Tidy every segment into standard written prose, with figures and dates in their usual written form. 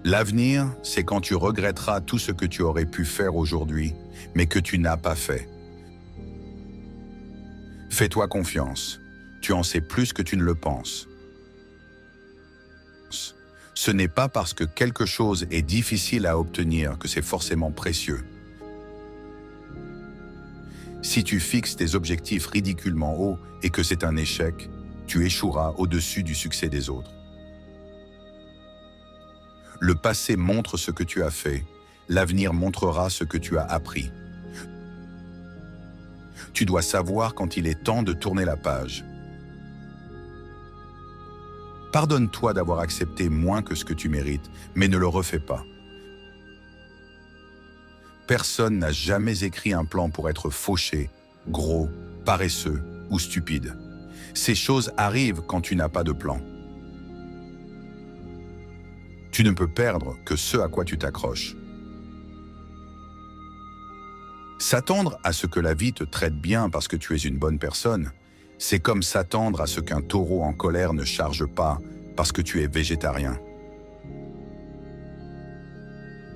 L'avenir, c'est quand tu regretteras tout ce que tu aurais pu faire aujourd'hui, mais que tu n'as pas fait. Fais-toi confiance. Tu en sais plus que tu ne le penses. Ce n'est pas parce que quelque chose est difficile à obtenir que c'est forcément précieux. Si tu fixes tes objectifs ridiculement hauts et que c'est un échec, tu échoueras au-dessus du succès des autres. Le passé montre ce que tu as fait, l'avenir montrera ce que tu as appris. Tu dois savoir quand il est temps de tourner la page. Pardonne-toi d'avoir accepté moins que ce que tu mérites, mais ne le refais pas. Personne n'a jamais écrit un plan pour être fauché, gros, paresseux ou stupide. Ces choses arrivent quand tu n'as pas de plan. Tu ne peux perdre que ce à quoi tu t'accroches. S'attendre à ce que la vie te traite bien parce que tu es une bonne personne, c'est comme s'attendre à ce qu'un taureau en colère ne charge pas parce que tu es végétarien.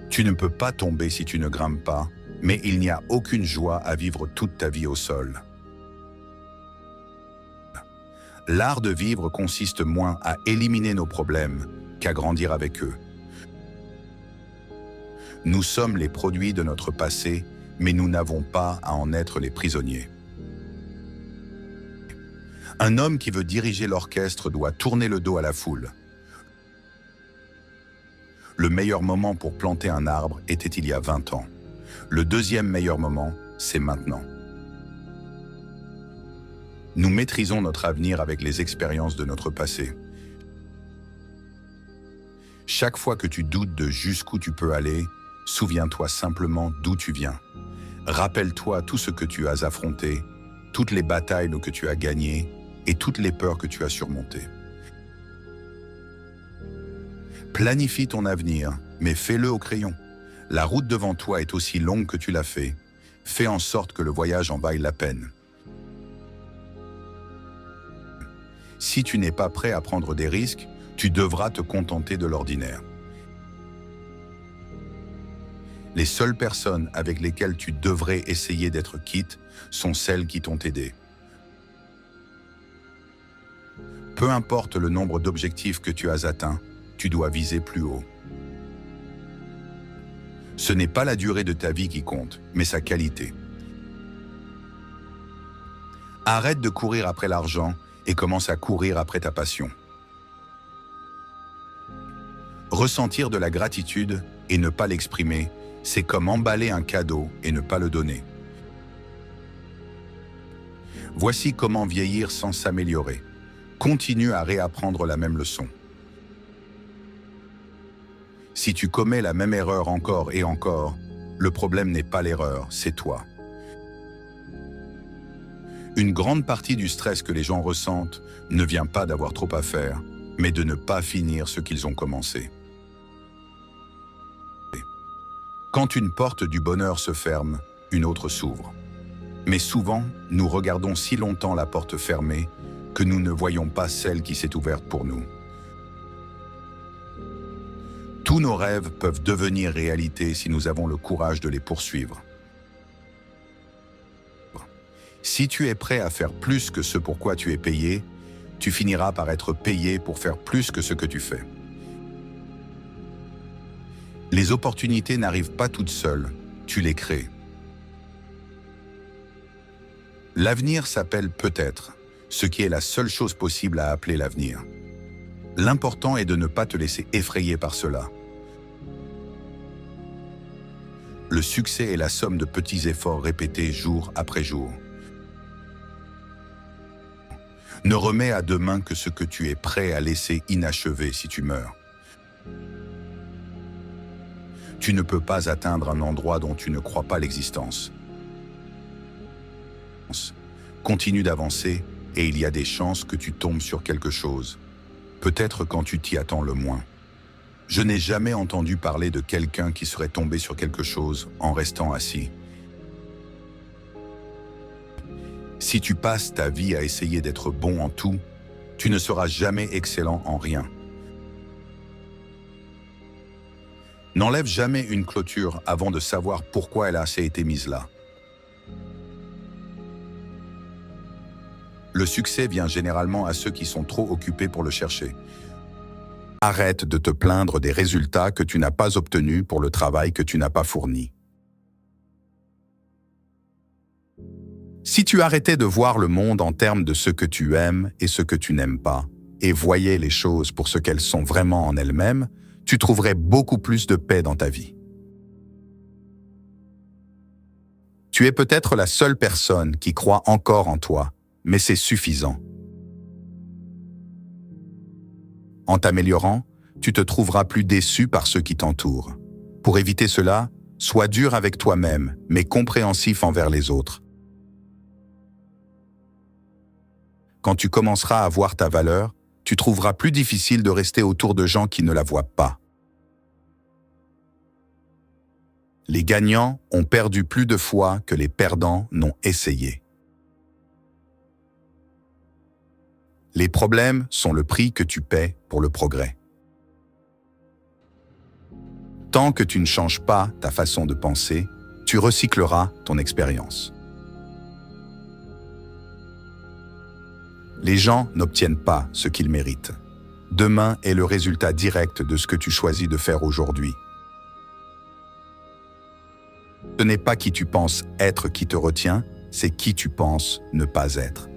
Tu ne peux pas tomber si tu ne grimpes pas, mais il n'y a aucune joie à vivre toute ta vie au sol. L'art de vivre consiste moins à éliminer nos problèmes qu'à grandir avec eux. Nous sommes les produits de notre passé, mais nous n'avons pas à en être les prisonniers. Un homme qui veut diriger l'orchestre doit tourner le dos à la foule. Le meilleur moment pour planter un arbre était il y a 20 ans. Le deuxième meilleur moment, c'est maintenant. Nous maîtrisons notre avenir avec les expériences de notre passé. Chaque fois que tu doutes de jusqu'où tu peux aller, souviens-toi simplement d'où tu viens. Rappelle-toi tout ce que tu as affronté, toutes les batailles que tu as gagnées et toutes les peurs que tu as surmontées. Planifie ton avenir, mais fais-le au crayon. La route devant toi est aussi longue que tu l'as fait. Fais en sorte que le voyage en vaille la peine. Si tu n'es pas prêt à prendre des risques, tu devras te contenter de l'ordinaire. Les seules personnes avec lesquelles tu devrais essayer d'être quitte sont celles qui t'ont aidé. Peu importe le nombre d'objectifs que tu as atteints, tu dois viser plus haut. Ce n'est pas la durée de ta vie qui compte, mais sa qualité. Arrête de courir après l'argent et commence à courir après ta passion. Ressentir de la gratitude et ne pas l'exprimer, c'est comme emballer un cadeau et ne pas le donner. Voici comment vieillir sans s'améliorer. Continue à réapprendre la même leçon. Si tu commets la même erreur encore et encore, le problème n'est pas l'erreur, c'est toi. Une grande partie du stress que les gens ressentent ne vient pas d'avoir trop à faire, mais de ne pas finir ce qu'ils ont commencé. Quand une porte du bonheur se ferme, une autre s'ouvre. Mais souvent, nous regardons si longtemps la porte fermée que nous ne voyons pas celle qui s'est ouverte pour nous. Tous nos rêves peuvent devenir réalité si nous avons le courage de les poursuivre. Si tu es prêt à faire plus que ce pour quoi tu es payé, tu finiras par être payé pour faire plus que ce que tu fais. Les opportunités n'arrivent pas toutes seules, tu les crées. L'avenir s'appelle peut-être, ce qui est la seule chose possible à appeler l'avenir. L'important est de ne pas te laisser effrayer par cela. Le succès est la somme de petits efforts répétés jour après jour. Ne remets à demain que ce que tu es prêt à laisser inachevé si tu meurs. Tu ne peux pas atteindre un endroit dont tu ne crois pas l'existence. Continue d'avancer et il y a des chances que tu tombes sur quelque chose. Peut-être quand tu t'y attends le moins. Je n'ai jamais entendu parler de quelqu'un qui serait tombé sur quelque chose en restant assis. Si tu passes ta vie à essayer d'être bon en tout, tu ne seras jamais excellent en rien. N'enlève jamais une clôture avant de savoir pourquoi elle a été mise là. Le succès vient généralement à ceux qui sont trop occupés pour le chercher. Arrête de te plaindre des résultats que tu n'as pas obtenus pour le travail que tu n'as pas fourni. Si tu arrêtais de voir le monde en termes de ce que tu aimes et ce que tu n'aimes pas, et voyais les choses pour ce qu'elles sont vraiment en elles-mêmes, tu trouverais beaucoup plus de paix dans ta vie. Tu es peut-être la seule personne qui croit encore en toi, mais c'est suffisant. En t'améliorant, tu te trouveras plus déçu par ceux qui t'entourent. Pour éviter cela, sois dur avec toi-même, mais compréhensif envers les autres. Quand tu commenceras à voir ta valeur, tu trouveras plus difficile de rester autour de gens qui ne la voient pas. Les gagnants ont perdu plus de fois que les perdants n'ont essayé. Les problèmes sont le prix que tu paies pour le progrès. Tant que tu ne changes pas ta façon de penser, tu recycleras ton expérience. Les gens n'obtiennent pas ce qu'ils méritent. Demain est le résultat direct de ce que tu choisis de faire aujourd'hui. Ce n'est pas qui tu penses être qui te retient, c'est qui tu penses ne pas être.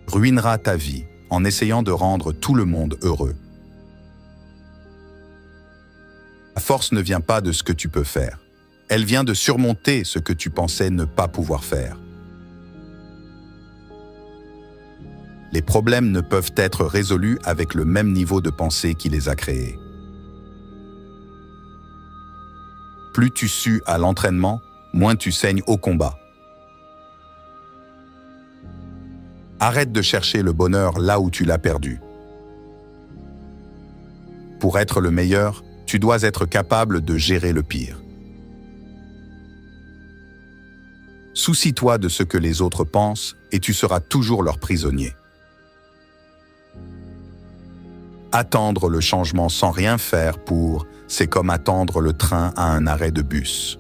Ruineras ta vie en essayant de rendre tout le monde heureux. La force ne vient pas de ce que tu peux faire. Elle vient de surmonter ce que tu pensais ne pas pouvoir faire. Les problèmes ne peuvent être résolus avec le même niveau de pensée qui les a créés. Plus tu sues à l'entraînement, moins tu saignes au combat. Arrête de chercher le bonheur là où tu l'as perdu. Pour être le meilleur, tu dois être capable de gérer le pire. Soucie-toi de ce que les autres pensent et tu seras toujours leur prisonnier. Attendre le changement sans rien faire c'est comme attendre le train à un arrêt de bus.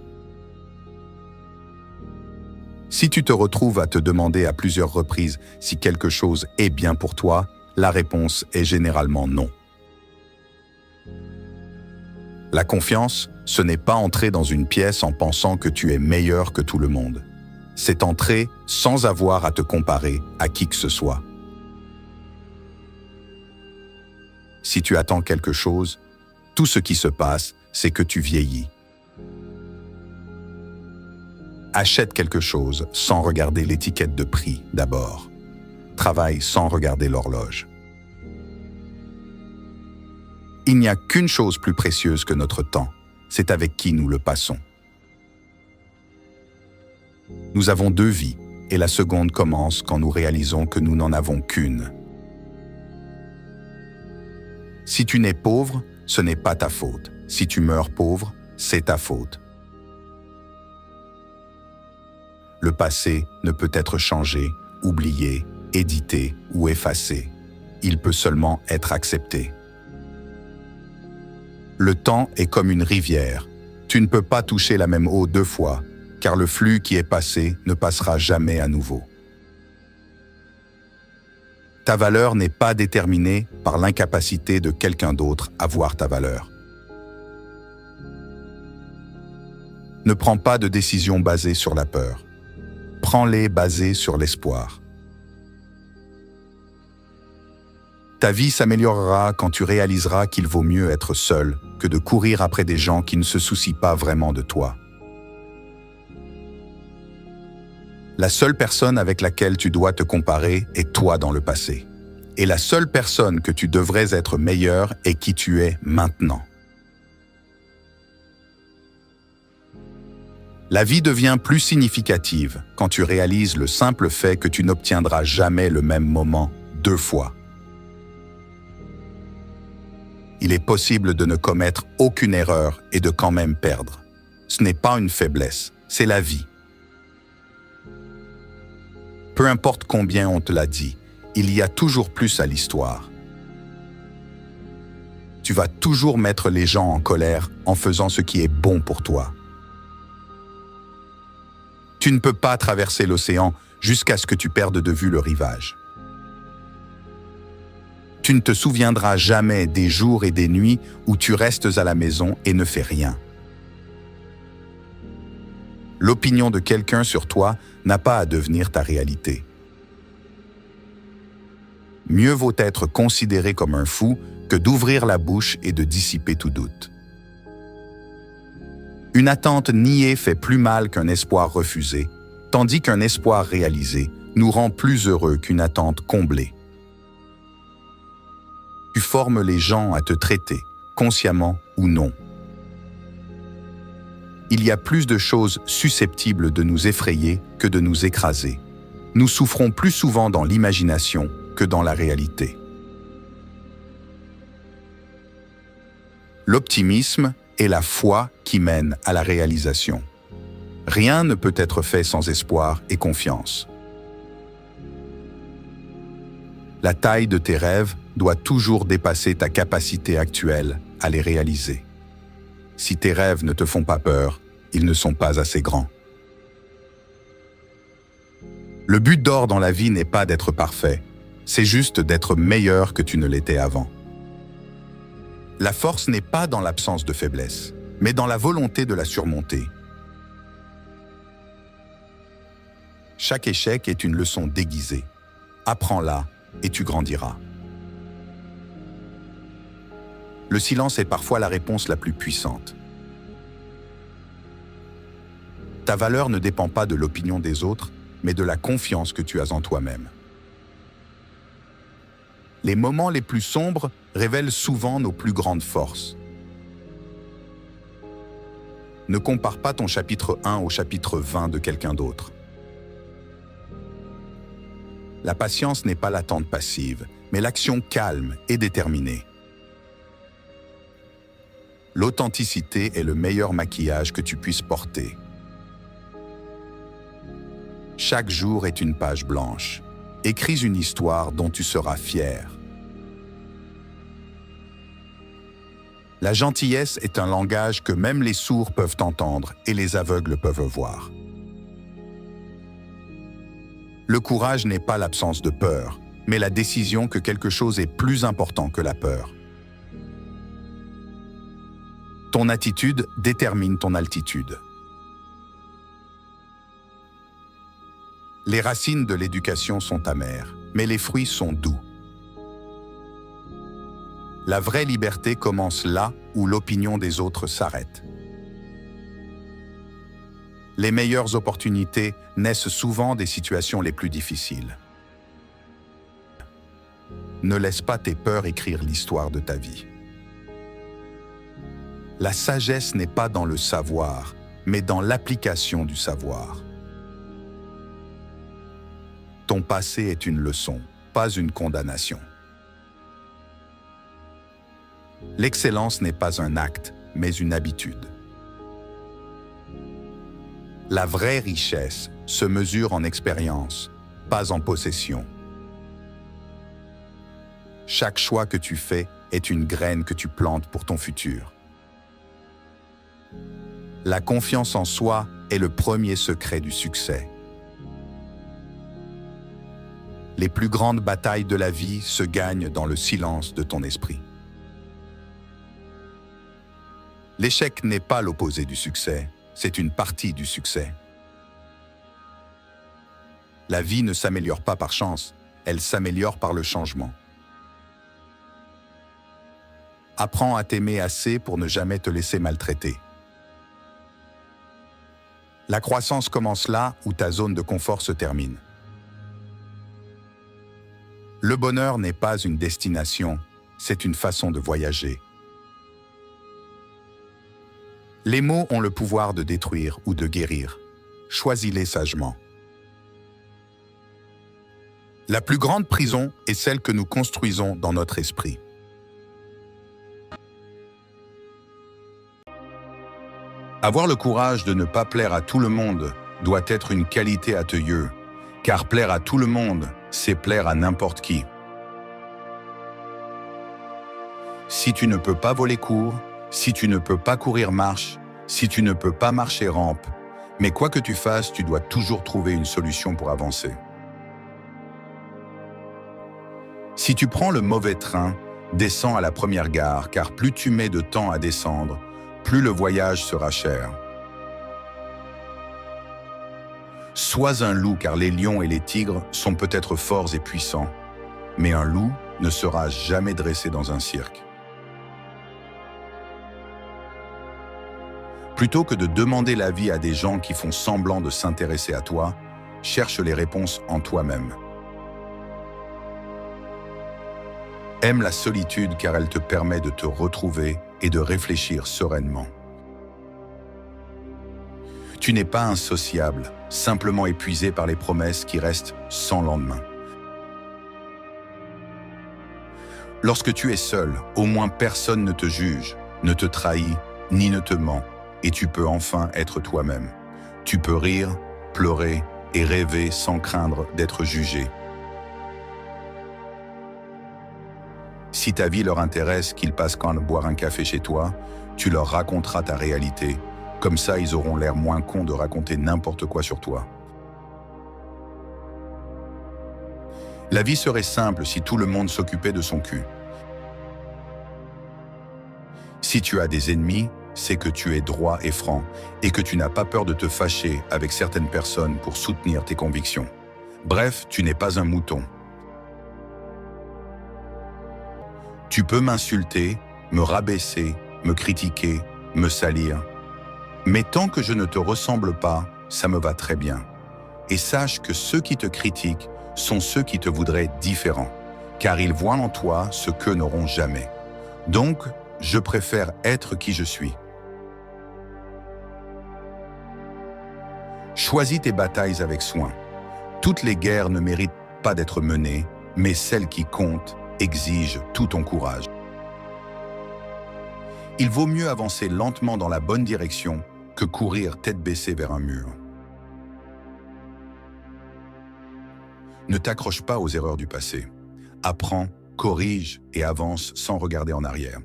Si tu te retrouves à te demander à plusieurs reprises si quelque chose est bien pour toi, la réponse est généralement non. La confiance, ce n'est pas entrer dans une pièce en pensant que tu es meilleur que tout le monde. C'est entrer sans avoir à te comparer à qui que ce soit. Si tu attends quelque chose, tout ce qui se passe, c'est que tu vieillis. Achète quelque chose sans regarder l'étiquette de prix d'abord. Travaille sans regarder l'horloge. Il n'y a qu'une chose plus précieuse que notre temps, c'est avec qui nous le passons. Nous avons 2 vies, et la seconde commence quand nous réalisons que nous n'en avons qu'une. Si tu nais pauvre, ce n'est pas ta faute. Si tu meurs pauvre, c'est ta faute. Le passé ne peut être changé, oublié, édité ou effacé. Il peut seulement être accepté. Le temps est comme une rivière. Tu ne peux pas toucher la même eau 2 fois, car le flux qui est passé ne passera jamais à nouveau. Ta valeur n'est pas déterminée par l'incapacité de quelqu'un d'autre à voir ta valeur. Ne prends pas de décisions basées sur la peur. Prends-les basées sur l'espoir. Ta vie s'améliorera quand tu réaliseras qu'il vaut mieux être seul que de courir après des gens qui ne se soucient pas vraiment de toi. La seule personne avec laquelle tu dois te comparer est toi dans le passé. Et la seule personne que tu devrais être meilleur est qui tu es maintenant. La vie devient plus significative quand tu réalises le simple fait que tu n'obtiendras jamais le même moment 2 fois. Il est possible de ne commettre aucune erreur et de quand même perdre. Ce n'est pas une faiblesse, c'est la vie. Peu importe combien on te l'a dit, il y a toujours plus à l'histoire. tu vas toujours mettre les gens en colère en faisant ce qui est bon pour toi. Tu ne peux pas traverser l'océan jusqu'à ce que tu perdes de vue le rivage. Tu ne te souviendras jamais des jours et des nuits où tu restes à la maison et ne fais rien. L'opinion de quelqu'un sur toi n'a pas à devenir ta réalité. Mieux vaut être considéré comme un fou que d'ouvrir la bouche et de dissiper tout doute. Une attente niée fait plus mal qu'un espoir refusé, tandis qu'un espoir réalisé nous rend plus heureux qu'une attente comblée. Tu formes les gens à te traiter, consciemment ou non. Il y a plus de choses susceptibles de nous effrayer que de nous écraser. Nous souffrons plus souvent dans l'imagination que dans la réalité. L'optimisme est la foi qui mène à la réalisation. Rien ne peut être fait sans espoir et confiance. La taille de tes rêves doit toujours dépasser ta capacité actuelle à les réaliser. Si tes rêves ne te font pas peur, ils ne sont pas assez grands. Le but d'or dans la vie n'est pas d'être parfait, c'est juste d'être meilleur que tu ne l'étais avant. La force n'est pas dans l'absence de faiblesse, mais dans la volonté de la surmonter. Chaque échec est une leçon déguisée. Apprends-la et tu grandiras. Le silence est parfois la réponse la plus puissante. Ta valeur ne dépend pas de l'opinion des autres, mais de la confiance que tu as en toi-même. Les moments les plus sombres révèlent souvent nos plus grandes forces. Ne compare pas ton chapitre 1 au chapitre 20 de quelqu'un d'autre. La patience n'est pas l'attente passive, mais l'action calme et déterminée. L'authenticité est le meilleur maquillage que tu puisses porter. Chaque jour est une page blanche. Écris une histoire dont tu seras fier. La gentillesse est un langage que même les sourds peuvent entendre et les aveugles peuvent voir. Le courage n'est pas l'absence de peur, mais la décision que quelque chose est plus important que la peur. Ton attitude détermine ton altitude. Les racines de l'éducation sont amères, mais les fruits sont doux. La vraie liberté commence là où l'opinion des autres s'arrête. Les meilleures opportunités naissent souvent des situations les plus difficiles. Ne laisse pas tes peurs écrire l'histoire de ta vie. La sagesse n'est pas dans le savoir, mais dans l'application du savoir. Ton passé est une leçon, pas une condamnation. L'excellence n'est pas un acte, mais une habitude. La vraie richesse se mesure en expérience, pas en possession. Chaque choix que tu fais est une graine que tu plantes pour ton futur. La confiance en soi est le premier secret du succès. Les plus grandes batailles de la vie se gagnent dans le silence de ton esprit. L'échec n'est pas l'opposé du succès, c'est une partie du succès. La vie ne s'améliore pas par chance, elle s'améliore par le changement. Apprends à t'aimer assez pour ne jamais te laisser maltraiter. La croissance commence là où ta zone de confort se termine. Le bonheur n'est pas une destination, c'est une façon de voyager. Les mots ont le pouvoir de détruire ou de guérir. Choisis-les sagement. La plus grande prison est celle que nous construisons dans notre esprit. Avoir le courage de ne pas plaire à tout le monde doit être une qualité à tes yeux, car plaire à tout le monde, c'est plaire à n'importe qui. Si tu ne peux pas voler court, si tu ne peux pas courir marche, si tu ne peux pas marcher rampe, mais quoi que tu fasses, tu dois toujours trouver une solution pour avancer. Si tu prends le mauvais train, descends à la première gare, car plus tu mets de temps à descendre, plus le voyage sera cher. Sois un loup, car les lions et les tigres sont peut-être forts et puissants, mais un loup ne sera jamais dressé dans un cirque. Plutôt que de demander l'avis à des gens qui font semblant de s'intéresser à toi, cherche les réponses en toi-même. Aime la solitude car elle te permet de te retrouver et de réfléchir sereinement. Tu n'es pas insociable, simplement épuisé par les promesses qui restent sans lendemain. Lorsque tu es seul, au moins personne ne te juge, ne te trahit, ni ne te ment, et tu peux enfin être toi-même. Tu peux rire, pleurer et rêver sans craindre d'être jugé. Si ta vie leur intéresse, qu'ils passent quand boire un café chez toi, tu leur raconteras ta réalité. Comme ça, ils auront l'air moins cons de raconter n'importe quoi sur toi. La vie serait simple si tout le monde s'occupait de son cul. Si tu as des ennemis, c'est que tu es droit et franc et que tu n'as pas peur de te fâcher avec certaines personnes pour soutenir tes convictions. Bref, tu n'es pas un mouton. Tu peux m'insulter, me rabaisser, me critiquer, me salir. Mais tant que je ne te ressemble pas, ça me va très bien. Et sache que ceux qui te critiquent sont ceux qui te voudraient différent, car ils voient en toi ce qu'eux n'auront jamais. Donc, je préfère être qui je suis. Choisis tes batailles avec soin. Toutes les guerres ne méritent pas d'être menées, mais celles qui comptent exigent tout ton courage. Il vaut mieux avancer lentement dans la bonne direction que courir tête baissée vers un mur. Ne t'accroche pas aux erreurs du passé. Apprends, corrige et avance sans regarder en arrière.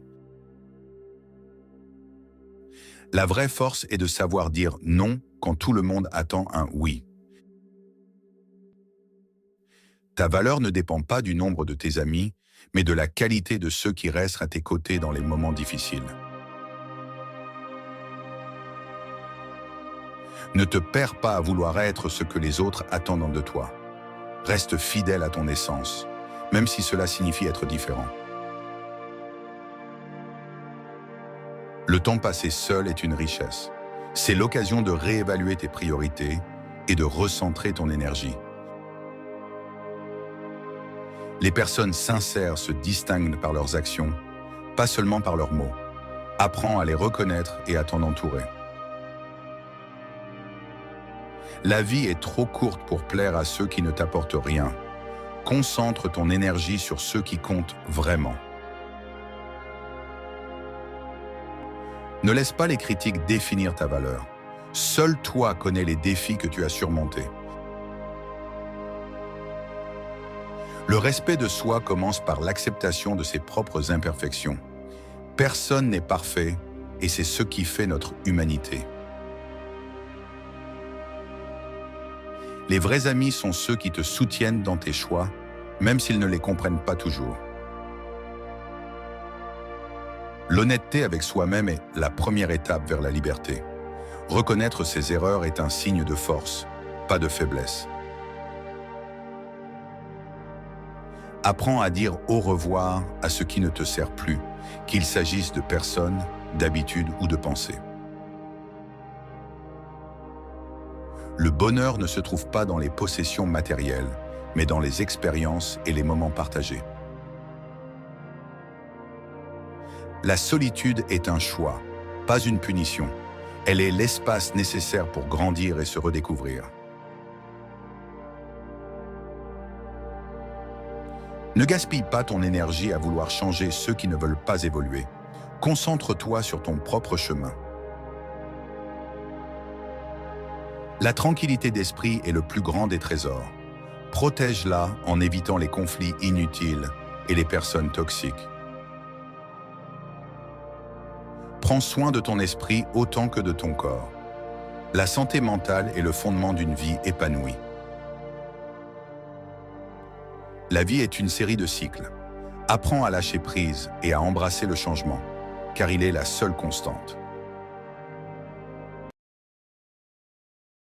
La vraie force est de savoir dire non quand tout le monde attend un oui. Ta valeur ne dépend pas du nombre de tes amis, mais de la qualité de ceux qui restent à tes côtés dans les moments difficiles. Ne te perds pas à vouloir être ce que les autres attendent de toi. Reste fidèle à ton essence, même si cela signifie être différent. Le temps passé seul est une richesse. C'est l'occasion de réévaluer tes priorités et de recentrer ton énergie. Les personnes sincères se distinguent par leurs actions, pas seulement par leurs mots. Apprends à les reconnaître et à t'en entourer. La vie est trop courte pour plaire à ceux qui ne t'apportent rien. Concentre ton énergie sur ceux qui comptent vraiment. Ne laisse pas les critiques définir ta valeur. Seul toi connais les défis que tu as surmontés. Le respect de soi commence par l'acceptation de ses propres imperfections. Personne n'est parfait et c'est ce qui fait notre humanité. Les vrais amis sont ceux qui te soutiennent dans tes choix, même s'ils ne les comprennent pas toujours. L'honnêteté avec soi-même est la première étape vers la liberté. Reconnaître ses erreurs est un signe de force, pas de faiblesse. Apprends à dire au revoir à ce qui ne te sert plus, qu'il s'agisse de personnes, d'habitudes ou de pensées. Le bonheur ne se trouve pas dans les possessions matérielles, mais dans les expériences et les moments partagés. La solitude est un choix, pas une punition. Elle est l'espace nécessaire pour grandir et se redécouvrir. Ne gaspille pas ton énergie à vouloir changer ceux qui ne veulent pas évoluer. Concentre-toi sur ton propre chemin. La tranquillité d'esprit est le plus grand des trésors. Protège-la en évitant les conflits inutiles et les personnes toxiques. Prends soin de ton esprit autant que de ton corps. La santé mentale est le fondement d'une vie épanouie. La vie est une série de cycles. Apprends à lâcher prise et à embrasser le changement, car il est la seule constante.